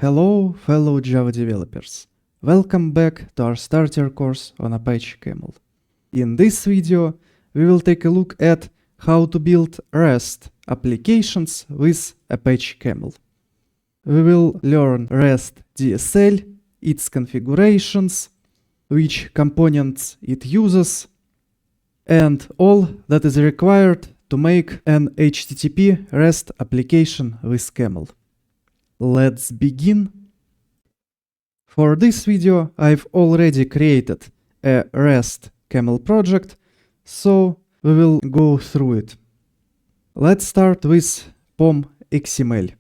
Hello, fellow Java developers. Welcome back to our starter course on Apache Camel. In this video, we will take a look at how to build REST applications with Apache Camel. We will learn REST DSL, its configurations, which components it uses, and all that is required to make an HTTP REST application with Camel. Let's begin. For this video, I've already created a REST Camel project, so we will go through it. Let's start with POM XML.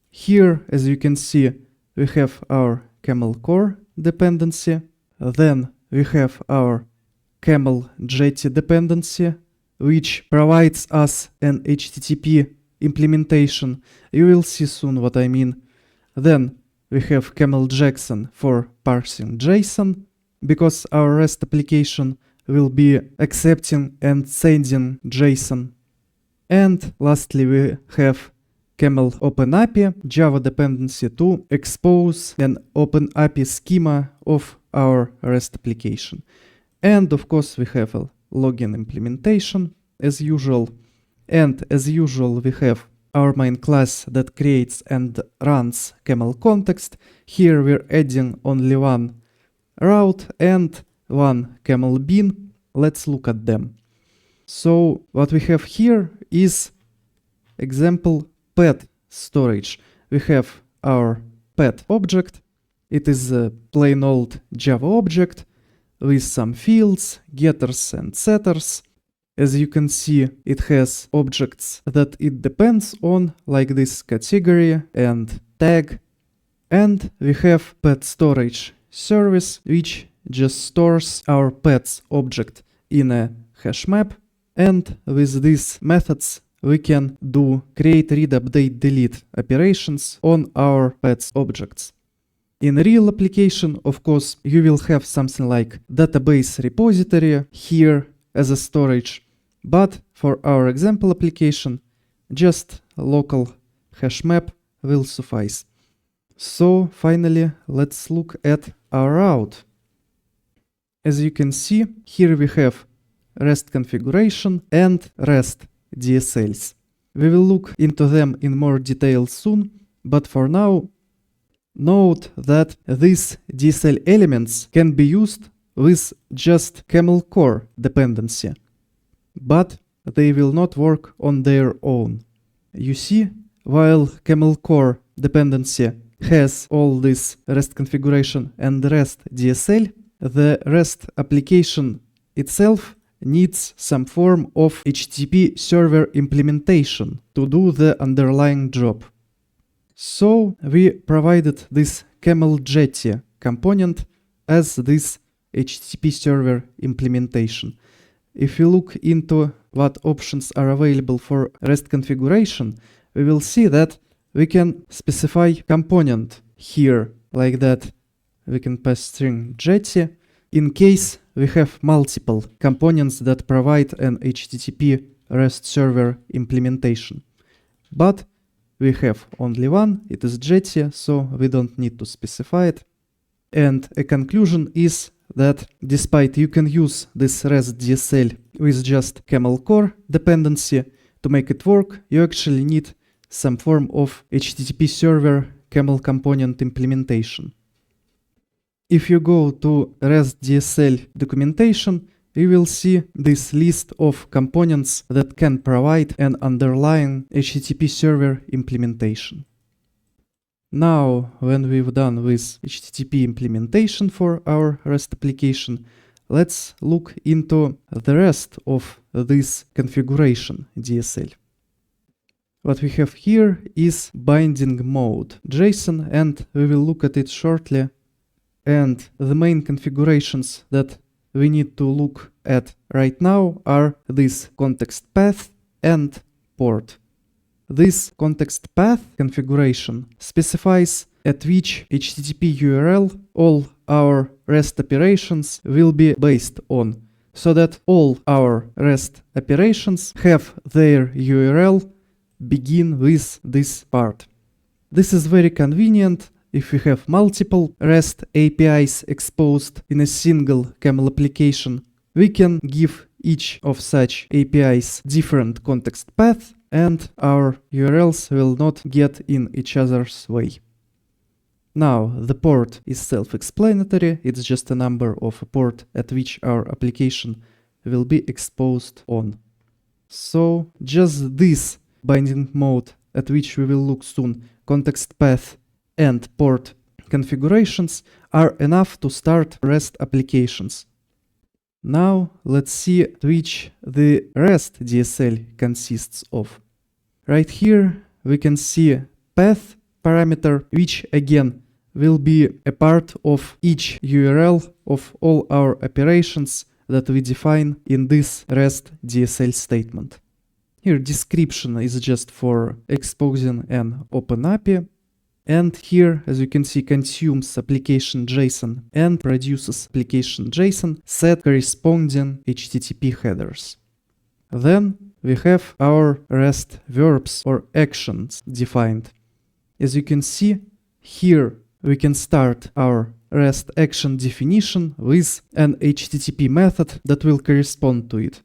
Here, as you can see, we have our Camel core dependency, then we have our Camel Jetty dependency, which provides us an HTTP implementation. You will see soon what I mean. Then we have Camel Jackson for parsing JSON, because our REST application will be accepting and sending JSON. And lastly, we have Camel OpenAPI Java dependency to expose an OpenAPI schema of our REST application. And of course, we have a login implementation as usual. And as usual, we have our main class that creates and runs Camel context. Here we're adding only one route and one Camel bean. Let's look at them. So what we have here is example pet storage. We have our pet object. It is a plain old Java object with some fields, getters and setters. As you can see, it has objects that it depends on, like this category and tag. And we have pet storage service, which just stores our pets object in a hash map. And with these methods, we can do create, read, update, delete operations on our pets objects. In a real application, of course, you will have something like database repository here as a storage. But for our example application, just a local hash map will suffice. So finally, let's look at our route. As you can see, here we have REST configuration and REST DSLs. We will look into them in more detail soon, but for now, note that these DSL elements can be used with just Camel core dependency, but they will not work on their own. You see, while Camel core dependency has all this REST configuration and REST DSL, the REST application itself needs some form of HTTP server implementation to do the underlying job. So we provided this Camel Jetty component as this HTTP server implementation. If we look into what options are available for REST configuration, we will see that we can specify component here like that. We can pass string Jetty in case we have multiple components that provide an HTTP REST server implementation. But we have only one, it is Jetty, so we don't need to specify it. And a conclusion is that despite you can use this REST DSL with just Camel core dependency, to make it work, you actually need some form of HTTP server Camel component implementation. If you go to REST DSL documentation, you will see this list of components that can provide an underlying HTTP server implementation. Now, when we've done with HTTP implementation for our REST application, let's look into the rest of this configuration DSL. What we have here is binding mode JSON, and we will look at it shortly. And the main configurations that we need to look at right now are this context path and port. This context path configuration specifies at which HTTP URL all our REST operations will be based on, so that all our REST operations have their URL begin with this part. This is very convenient if we have multiple REST APIs exposed in a single Camel application, we can give each of such APIs different context path, and our URLs will not get in each other's way. Now, the port is self-explanatory, it's just a number of a port at which our application will be exposed on. So, just this binding mode at which we will look soon, context path and port configurations, are enough to start REST applications. Now, let's see which the REST DSL consists of. Right here, we can see path parameter, which again will be a part of each URL of all our operations that we define in this REST DSL statement. Here description is just for exposing an OpenAPI, and here, as you can see, consumes application JSON and produces application JSON set corresponding HTTP headers. Then we have our REST verbs or actions defined. As you can see, here we can start our REST action definition with an HTTP method that will correspond to it.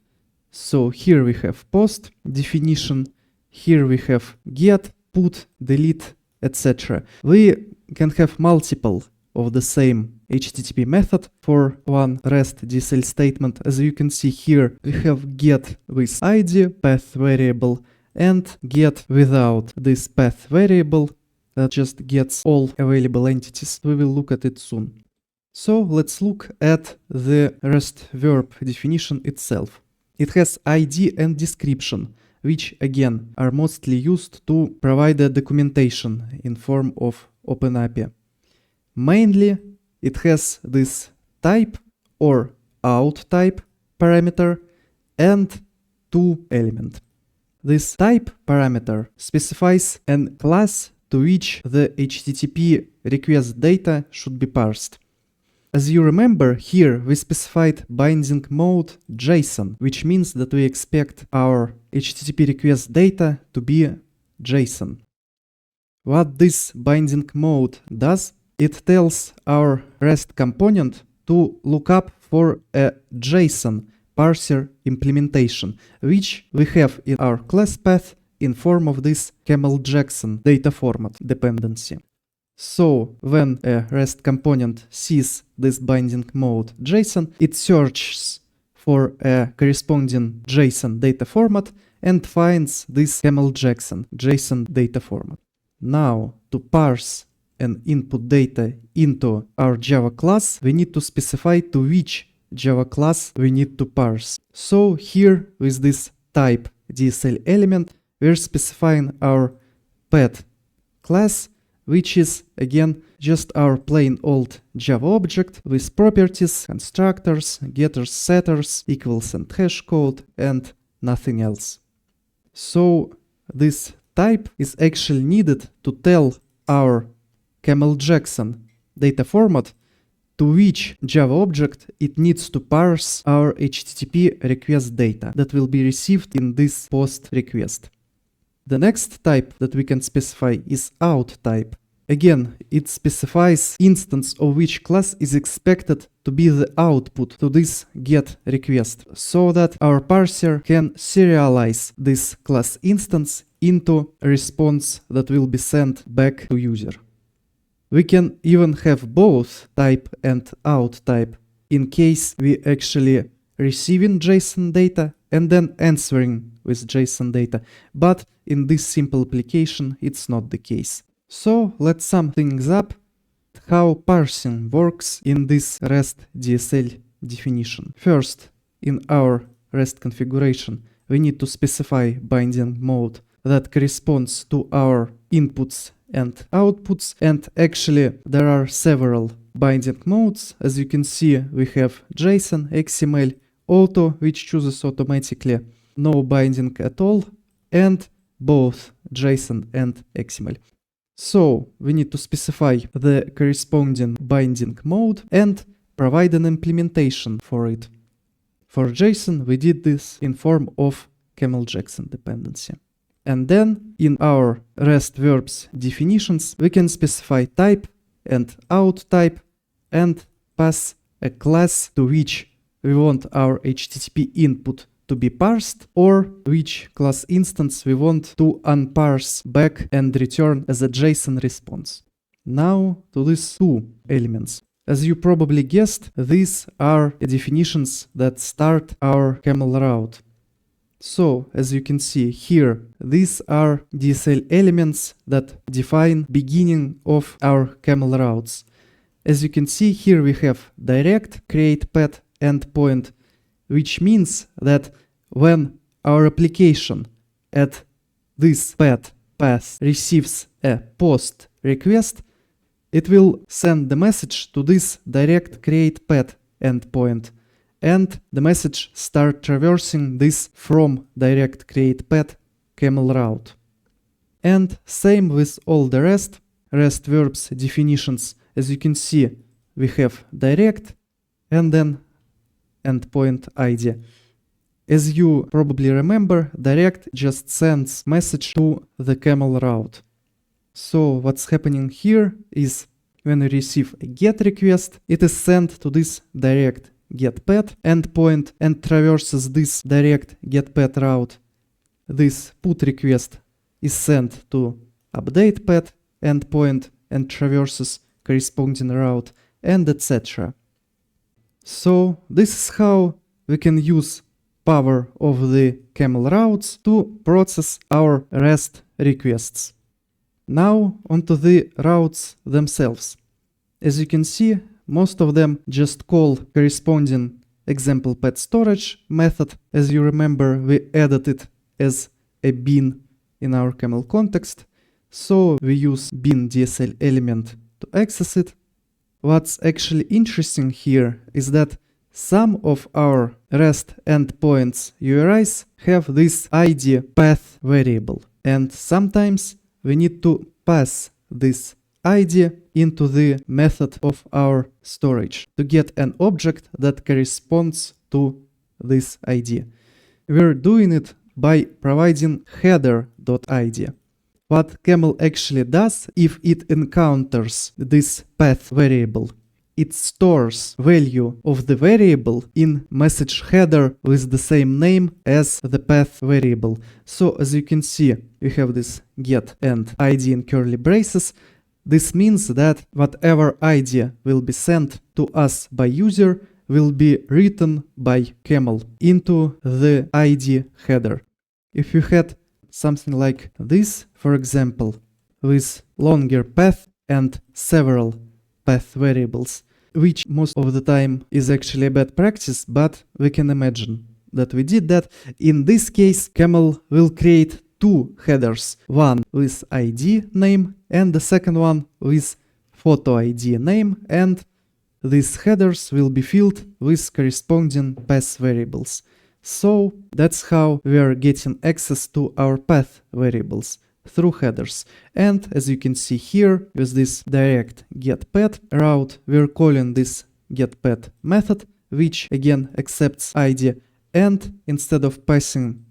So here we have post definition, here we have get, put, delete, etc. We can have multiple of the same HTTP method for one REST DSL statement. As you can see here, we have get with ID, path variable, and get without this path variable that just gets all available entities. We will look at it soon. So let's look at the REST verb definition itself. It has ID and description, which again are mostly used to provide a documentation in form of OpenAPI. Mainly, it has this type or out type parameter and two element. This type parameter specifies a class to which the HTTP request data should be parsed. As you remember, here we specified binding mode JSON, which means that we expect our HTTP request data to be JSON. What this binding mode does, it tells our REST component to look up for a JSON parser implementation, which we have in our class path in form of this Camel-Jackson data format dependency. So when a REST component sees this binding mode JSON, it searches for a corresponding JSON data format and finds this Camel-Jackson JSON data format. Now, to parse an input data into our Java class, we need to specify to which Java class we need to parse. So here, with this type DSL element, we're specifying our pet class, which is again just our plain old Java object with properties, constructors, getters, setters, equals and hash code, and nothing else. So this type is actually needed to tell our Camel-Jackson data format to which Java object it needs to parse our HTTP request data that will be received in this post request. The next type that we can specify is out type. Again, it specifies instance of which class is expected to be the output to this GET request, so that our parser can serialize this class instance into a response that will be sent back to user. We can even have both type and out type in case we actually receiving JSON data and then answering with JSON data, but in this simple application it's not the case. So let's sum things up how parsing works in this REST DSL definition. First, in our REST configuration, we need to specify binding mode that corresponds to our inputs and outputs, and actually there are several binding modes. As you can see, we have JSON, XML, auto, which chooses automatically, no binding at all, and both JSON and XML. So we need to specify the corresponding binding mode and provide an implementation for it. For JSON, we did this in form of Camel-Jackson dependency. And then in our REST verbs definitions, we can specify type and out type and pass a class to which we want our HTTP input to be parsed, or which class instance we want to unparse back and return as a JSON response. Now to these two elements. As you probably guessed, these are definitions that start our camel route. So, as you can see here, these are DSL elements that define beginning of our camel routes. As you can see here, we have direct create path endpoint, which means that when our application at this path receives a post request, it will send the message to this direct create path endpoint, and the message start traversing this from direct create path camel route. And same with all the REST verbs definitions. As you can see, we have direct and then endpoint ID. As you probably remember, direct just sends message to the camel route. So what's happening here is when we receive a GET request, it is sent to this direct get path endpoint and traverses this direct get path route. This put request is sent to update path endpoint and traverses corresponding route, and etc. So this is how we can use power of the camel routes to process our REST requests. Now onto the routes themselves. As you can see, most of them just call corresponding example path storage method. As you remember, we added it as a bin in our camel context, so we use bin DSL element to access it. What's actually interesting here is that some of our REST endpoints URIs have this ID path variable, and sometimes we need to pass this ID into the method of our storage to get an object that corresponds to this ID. We're doing it by providing header.id. What camel actually does if it encounters this path variable, it stores value of the variable in message header with the same name as the path variable. So as you can see, we have this get and ID in curly braces. This means that whatever ID will be sent to us by user will be written by camel into the ID header. If you had something like this, for example, with longer path and several path variables, which most of the time is actually a bad practice, but we can imagine that we did that. In this case, camel will create two headers, one with ID name and the second one with photo ID name, and these headers will be filled with corresponding path variables. So that's how we are getting access to our path variables, through headers. And as you can see here, with this direct getPath route, we're calling this getPath method, which again accepts ID, and instead of passing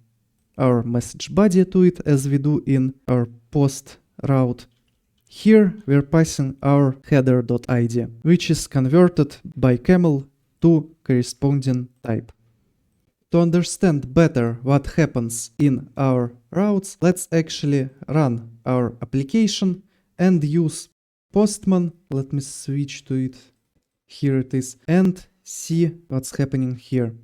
our message body to it as we do in our post route, here we're passing our header.id, which is converted by camel to corresponding type. To understand better what happens in our routes, let's actually run our application and use Postman. Let me switch to it. Here it is, and see what's happening here.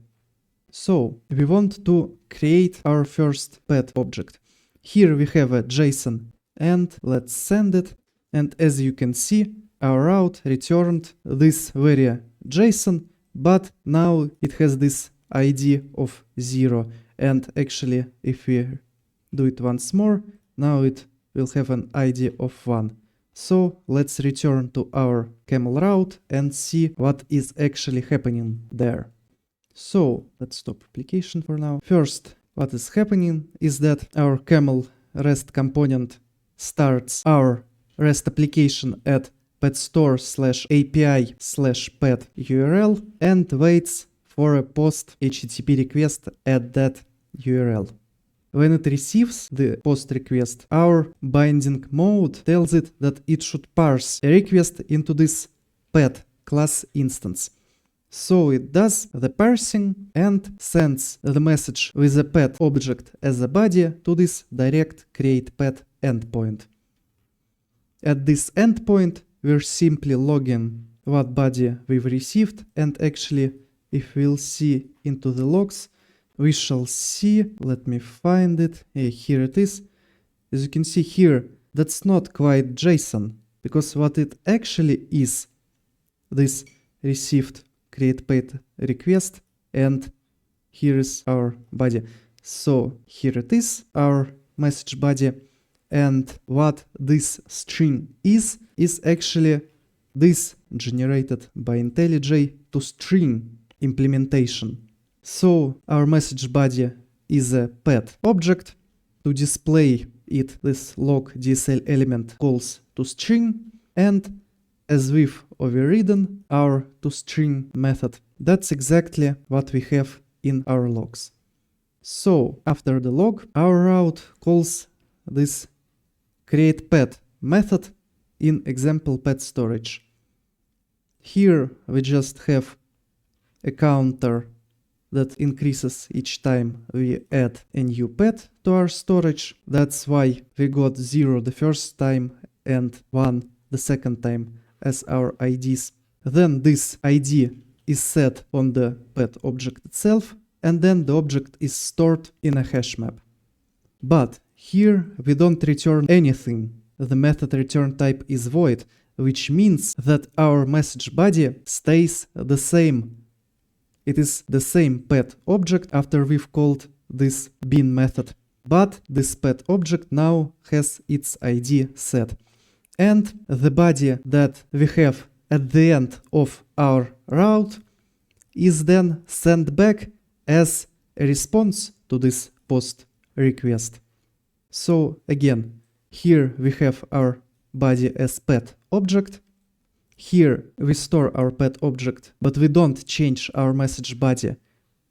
So we want to create our first path object. Here we have a JSON, and let's send it. And as you can see, our route returned this very JSON, but now it has this ID of 0, and actually if we do it once more, now it will have an ID of 1. So let's return to our camel route and see what is actually happening there. So let's stop application for now. First, what is happening is that our camel REST component starts our REST application at petstore/API/pet URL and waits for a post HTTP request at that URL. when it receives the post request, our binding mode tells it that it should parse a request into this pet class instance. So it does the parsing and sends the message with a pet object as a body to this direct create pet endpoint. At this endpoint, we're simply logging what body we've received, and actually, if we'll see into the logs, we shall see, let me find it, here it is. As you can see here, that's not quite JSON, because what it actually is, this received create pet request, and here is our body. So here it is, our message body, and what this string is actually this generated by IntelliJ to string implementation. So our message body is a pet object. To display it, this log DSL element calls toString, and as we've overridden our toString method, that's exactly what we have in our logs. So after the log, our route calls this createPet method in example pet storage. Here we just have a counter that increases each time we add a new pet to our storage. That's why we got 0 the first time and 1 the second time as our IDs. Then this ID is set on the pet object itself, and then the object is stored in a hash map. But here we don't return anything. The method return type is void, which means that our message body stays the same. It is the same pet object after we've called this bin method. But this pet object now has its ID set. And the body that we have at the end of our route is then sent back as a response to this post request. So again, here we have our body as pet object. Here we store our pet object, but we don't change our message body,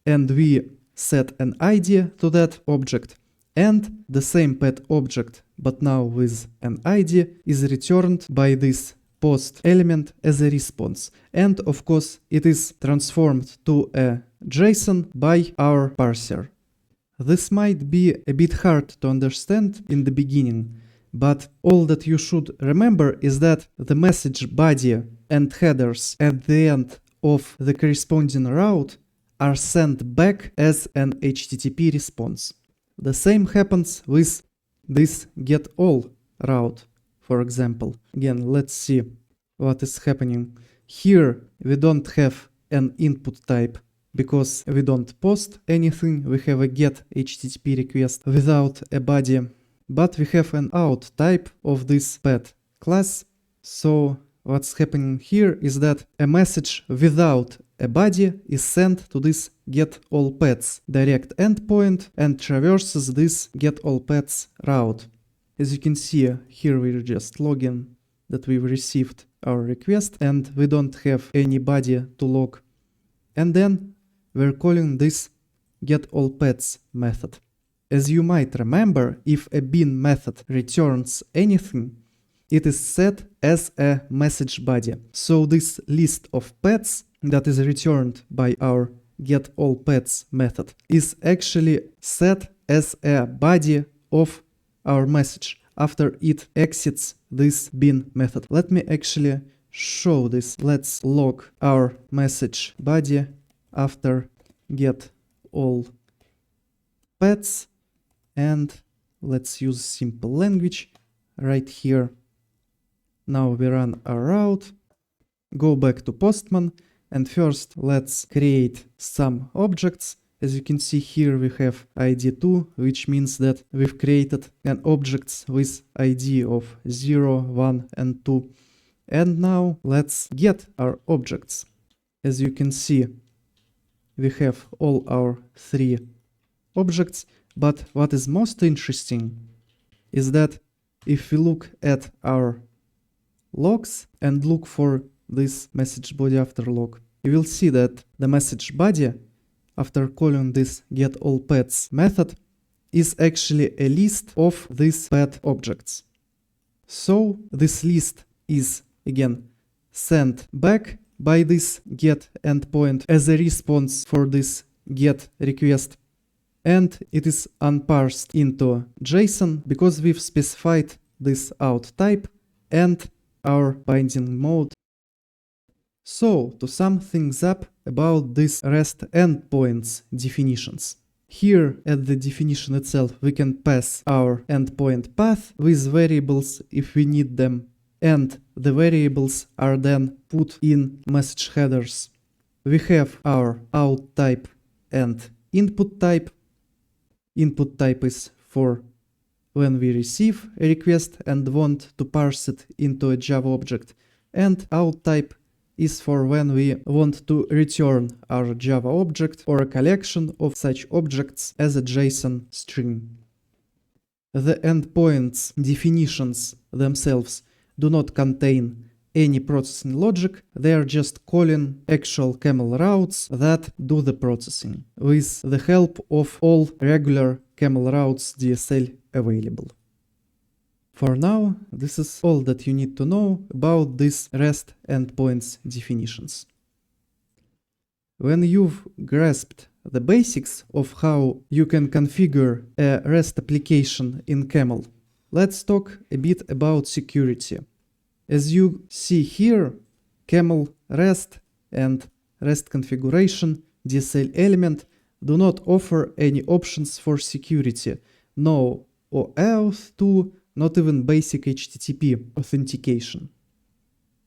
and we set an ID to that object. And the same pet object, but now with an ID, is returned by this post element as a response. And of course, it is transformed to a JSON by our parser. This might be a bit hard to understand in the beginning, but all that you should remember is that the message body and headers at the end of the corresponding route are sent back as an HTTP response. The same happens with this getAll route, for example. Again, let's see what is happening. Here we don't have an input type because we don't post anything. We have a get HTTP request without a body, but we have an out type of this pet class. So what's happening here is that a message without a body is sent to this getAllPets direct endpoint and traverses this getAllPets route. As you can see, here we're just logging that we've received our request and we don't have any body to log. And then we're calling this getAllPets method. As you might remember, if a bin method returns anything, it is set as a message body. So this list of pets that is returned by our getAllPets method is actually set as a body of our message after it exits this bin method. Let me actually show this. Let's log our message body after getAllPets, and let's use simple language right here. Now we run our route, go back to Postman, and first let's create some objects. As you can see here we have ID2, which means that we've created an object with ID of 0, 1 and 2. And now let's get our objects. As you can see, we have all our 3 objects, but what is most interesting is that if we look at our logs and look for this message body after log, you will see that the message body, after calling this getAllPets method, is actually a list of these pet objects. So this list is again sent back by this get endpoint as a response for this get request, and it is unparsed into JSON because we've specified this out type and our binding mode. So, to sum things up about this REST endpoints definitions. Here at the definition itself we can pass our endpoint path with variables if we need them, and the variables are then put in message headers. We have our out type and input type. Input type is for when we receive a request and want to parse it into a Java object, and out type is for when we want to return our Java object or a collection of such objects as a JSON string. The endpoints definitions themselves do not contain any processing logic, they are just calling actual camel routes that do the processing, with the help of all regular camel routes DSL available. For now, this is all that you need to know about these REST endpoints definitions. When you've grasped the basics of how you can configure a REST application in Camel, let's talk a bit about security. As you see here, Camel REST and restConfiguration DSL element do not offer any options for security, no OAuth 2, not even basic HTTP authentication.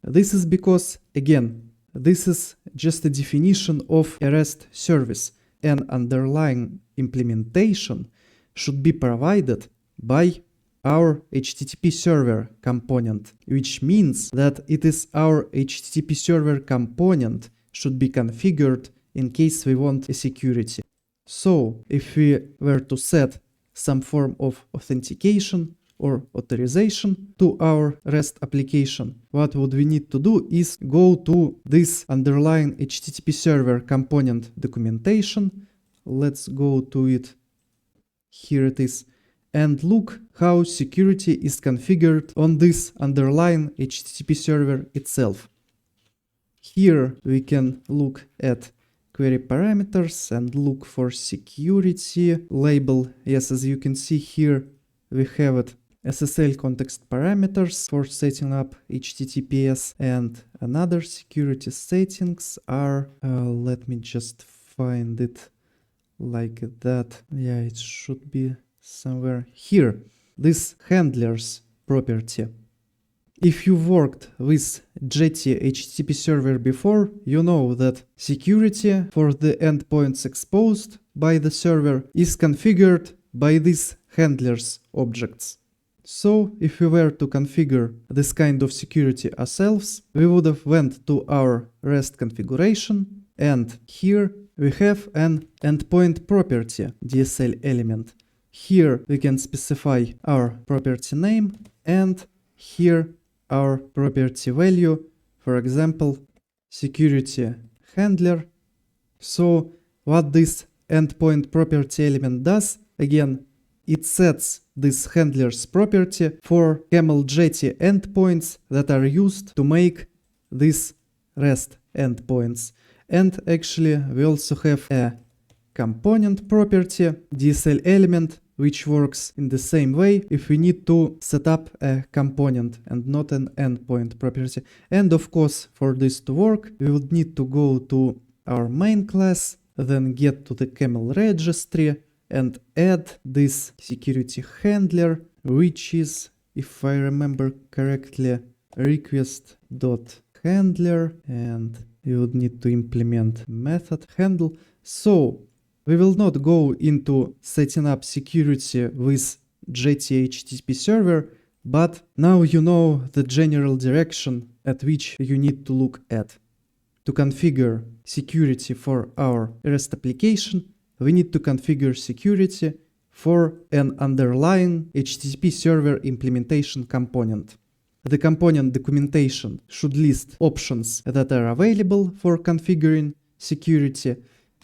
This is because, again, this is just a definition of a REST service, and underlying implementation should be provided by our HTTP server component, which means that it is our HTTP server component should be configured in case we want a security. So, if we were to set some form of authentication or authorization to our REST application, what would we need to do is go to this underlying HTTP server component documentation. Let's go to it. Here it is. And look how security is configured on this underlying HTTP server itself. Here we can look at query parameters and look for security label. Yes, as you can see here, we have it SSL context parameters for setting up HTTPS, and another security settings are, let me just find it like that. Yeah, it should be somewhere here. This handlers property. If you worked with Jetty HTTP server before, you know that security for the endpoints exposed by the server is configured by these handlers objects. So if we were to configure this kind of security ourselves, we would have went to our REST configuration, and here we have an endpoint property DSL element. Here we can specify our property name, and here our property value, for example, security handler. So what this endpoint property element does, again, it sets this handler's property for Camel Jetty endpoints that are used to make these REST endpoints. And actually we also have a component property DSL element which works in the same way if we need to set up a component and not an endpoint property. And of course, for this to work, we would need to go to our main class, then get to the Camel registry and add this security handler, which is, if I remember correctly, request.handler, and you would need to implement method handle. So we will not go into setting up security with Jetty HTTP server, but now you know the general direction at which you need to look at. To configure security for our REST application, we need to configure security for an underlying HTTP server implementation component. The component documentation should list options that are available for configuring security,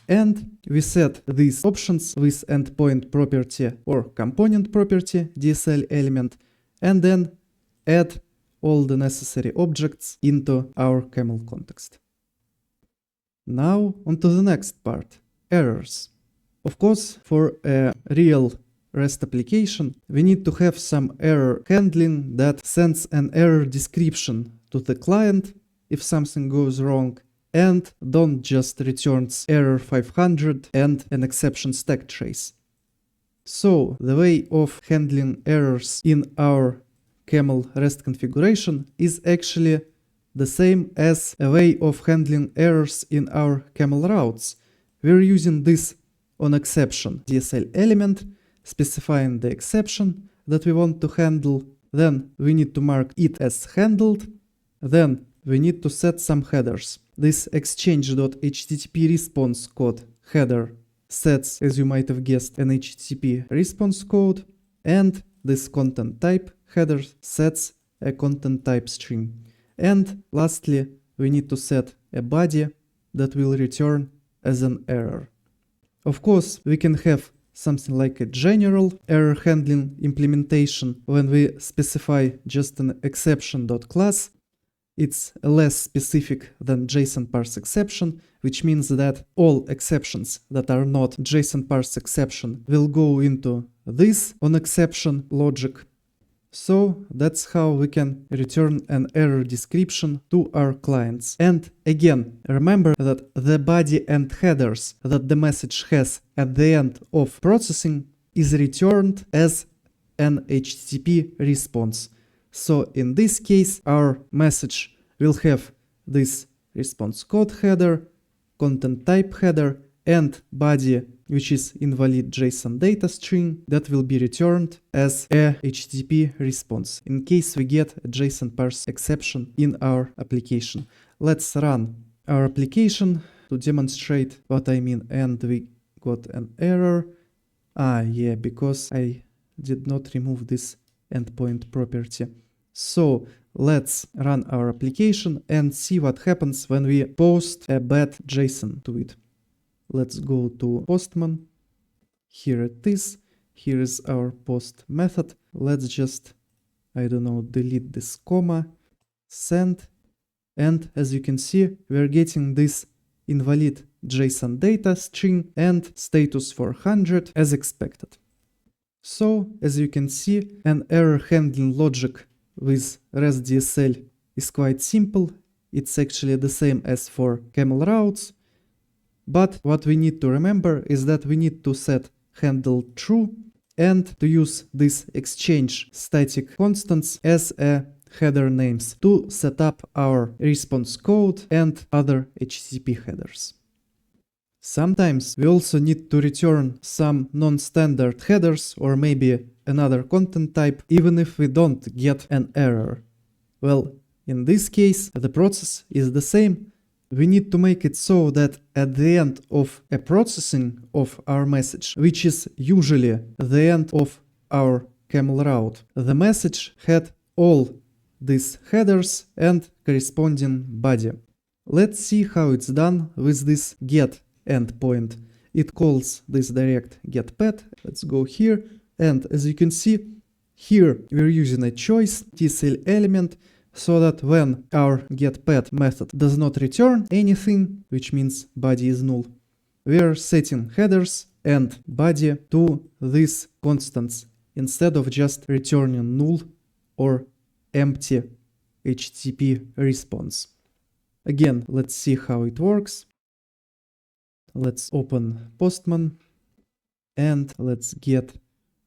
And we set these options with endpoint property or component property DSL element, and then add all the necessary objects into our camel context. Now onto the next part, errors. Of course, for a real REST application, we need to have some error handling that sends an error description to the client if something goes wrong, and don't just returns error 500 and an exception stack trace. So the way of handling errors in our Camel REST configuration is actually the same as a way of handling errors in our Camel routes. We're using this onException DSL element, specifying the exception that we want to handle. Then we need to mark it as handled. Then we need to set some headers. This exchange.http response code header sets, as you might have guessed, an HTTP response code, and this content type header sets a content type string. And lastly, we need to set a body that will return as an error. Of course, we can have something like a general error handling implementation when we specify just an exception.class. It's less specific than JSON parse exception, which means that all exceptions that are not JSON parse exception will go into this onException logic. So that's how we can return an error description to our clients. And again, remember that the body and headers that the message has at the end of processing is returned as an HTTP response. So in this case, our message will have this response code header, content type header, and body, which is invalid JSON data string that will be returned as a HTTP response in case we get a JSON parse exception in our application. Let's run our application to demonstrate what I mean. And we got an error. Yeah, because I did not remove this endpoint property. So let's run our application and see what happens when we post a bad JSON to it. Let's go to Postman. Here it is. Here is our post method. Let's just, delete this comma, send. And as you can see, we're getting this invalid JSON data string and status 400 as expected. So as you can see, an error handling logic with REST DSL is quite simple. It's actually the same as for Camel routes. But what we need to remember is that we need to set handle true and to use this exchange static constants as a header names to set up our response code and other HTTP headers. Sometimes we also need to return some non-standard headers or maybe another content type even if we don't get an error. Well, in this case, the process is the same. We need to make it so that at the end of a processing of our message, which is usually the end of our Camel route, the message had all these headers and corresponding body. Let's see how it's done with this get endpoint. It calls this direct getPath. Let's go here. And as you can see, here we're using a choice DSL element so that when our getPath method does not return anything, which means body is null, we are setting headers and body to these constants instead of just returning null or empty HTTP response. Again, let's see how it works. Let's open Postman and let's get,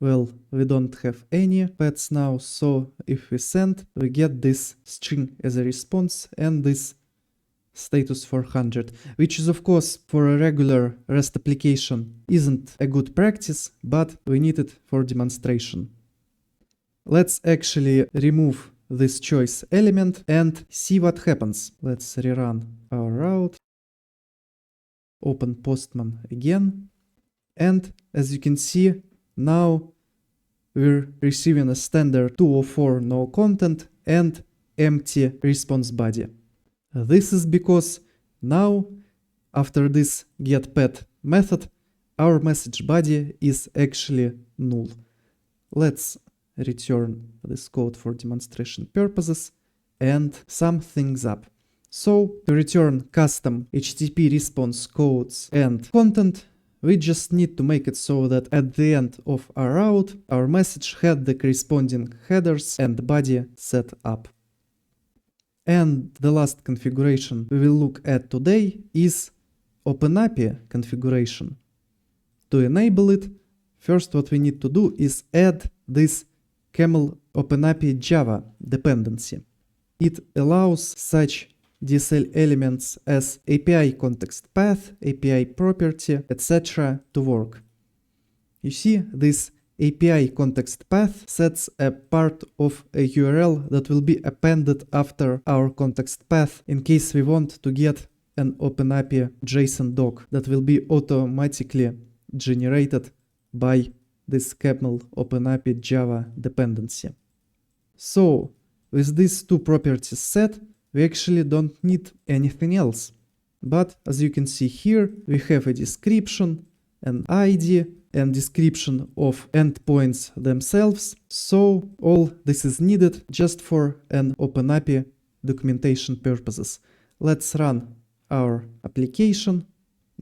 well, we don't have any paths now, so if we send, we get this string as a response and this status 400, which is of course for a regular REST application isn't a good practice, but we need it for demonstration. Let's actually remove this choice element and see what happens. Let's rerun our route, open Postman again, and as you can see, now we're receiving a standard 204 no content and empty response body. This is because now, after this getPath method, our message body is actually null. Let's return this code for demonstration purposes and sum things up. So to return custom HTTP response codes and content, we just need to make it so that at the end of our route, our message had the corresponding headers and body set up. And the last configuration we will look at today is OpenAPI configuration. To enable it, first what we need to do is add this Camel OpenAPI Java dependency. It allows such DSL elements as API context path, API property, etc. to work. You see, this API context path sets a part of a URL that will be appended after our context path in case we want to get an OpenAPI JSON doc that will be automatically generated by this Camel OpenAPI Java dependency. So, with these two properties set, we actually don't need anything else. But as you can see here, we have a description, an ID, and description of endpoints themselves. So all this is needed just for an OpenAPI documentation purposes. Let's run our application,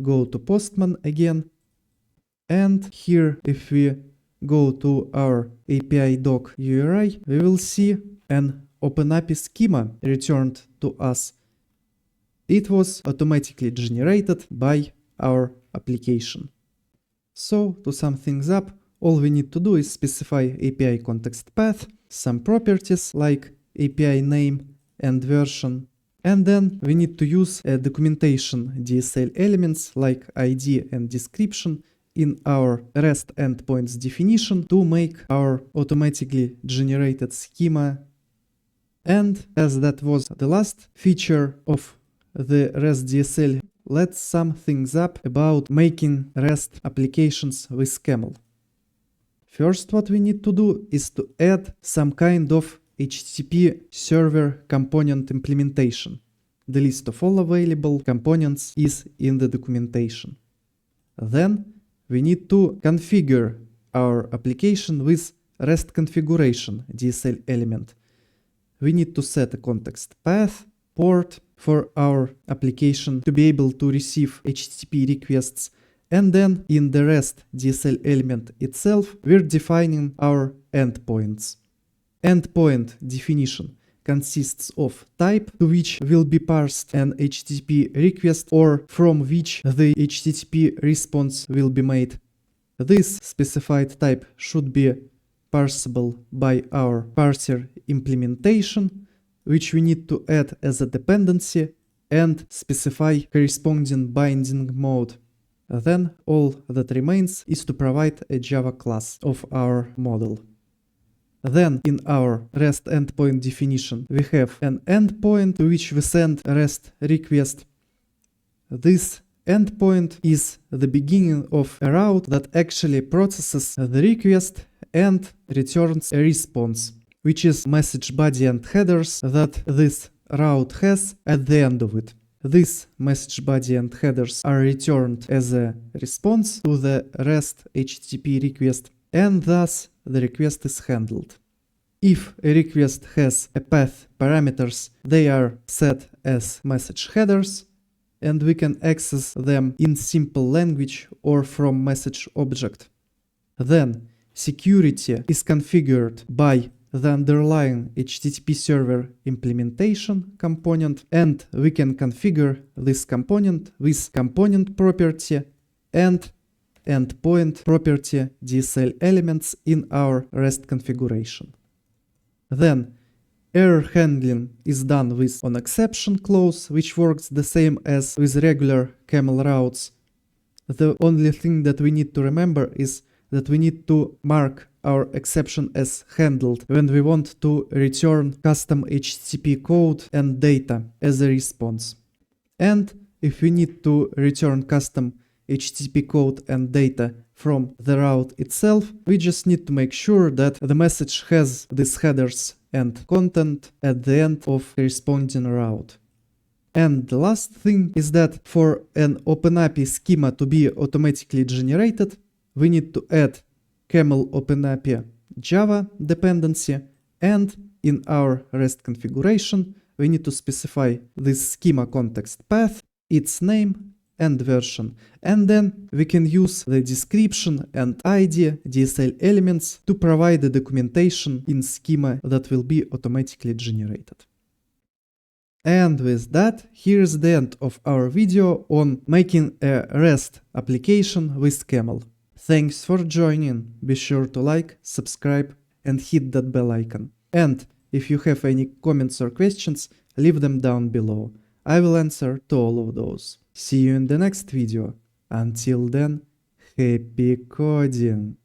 go to Postman again, and here if we go to our API doc URI, we will see an OpenAPI schema returned to us. It was automatically generated by our application. So, to sum things up, all we need to do is specify API context path, some properties like API name and version, and then we need to use a documentation DSL elements like ID and description in our REST endpoints definition to make our automatically generated schema. And as that was the last feature of the REST DSL, let's sum things up about making REST applications with Camel. First, what we need to do is to add some kind of HTTP server component implementation. The list of all available components is in the documentation. Then we need to configure our application with restConfiguration DSL element. We need to set a context path, port for our application to be able to receive HTTP requests, and then in the REST DSL element itself, we're defining our endpoints. Endpoint definition consists of type to which will be parsed an HTTP request or from which the HTTP response will be made. This specified type should be parsable by our parser implementation, which we need to add as a dependency and specify corresponding binding mode. Then all that remains is to provide a Java class of our model. Then in our REST endpoint definition, we have an endpoint to which we send a REST request. This endpoint is the beginning of a route that actually processes the request and returns a response, which is message body and headers that this route has at the end of it. This message body and headers are returned as a response to the REST HTTP request, and thus the request is handled. If a request has a path parameters, they are set as message headers, and we can access them in simple language or from message object. Then security is configured by the underlying HTTP server implementation component, and we can configure this component with component property and endpoint property DSL elements in our REST configuration. Then error handling is done with onException clause, which works the same as with regular Camel routes. The only thing that we need to remember is that we need to mark our exception as handled when we want to return custom HTTP code and data as a response. And if we need to return custom HTTP code and data from the route itself, we just need to make sure that the message has these headers and content at the end of corresponding route. And the last thing is that for an OpenAPI schema to be automatically generated, we need to add Camel OpenAPI Java dependency, and in our REST configuration, we need to specify this schema context path, its name, and version. And then we can use the description and ID DSL elements to provide the documentation in schema that will be automatically generated. And with that, here's the end of our video on making a REST application with Camel. Thanks for joining. Be sure to like, subscribe, and hit that bell icon. And if you have any comments or questions, leave them down below. I will answer to all of those. See you in the next video. Until then, happy coding!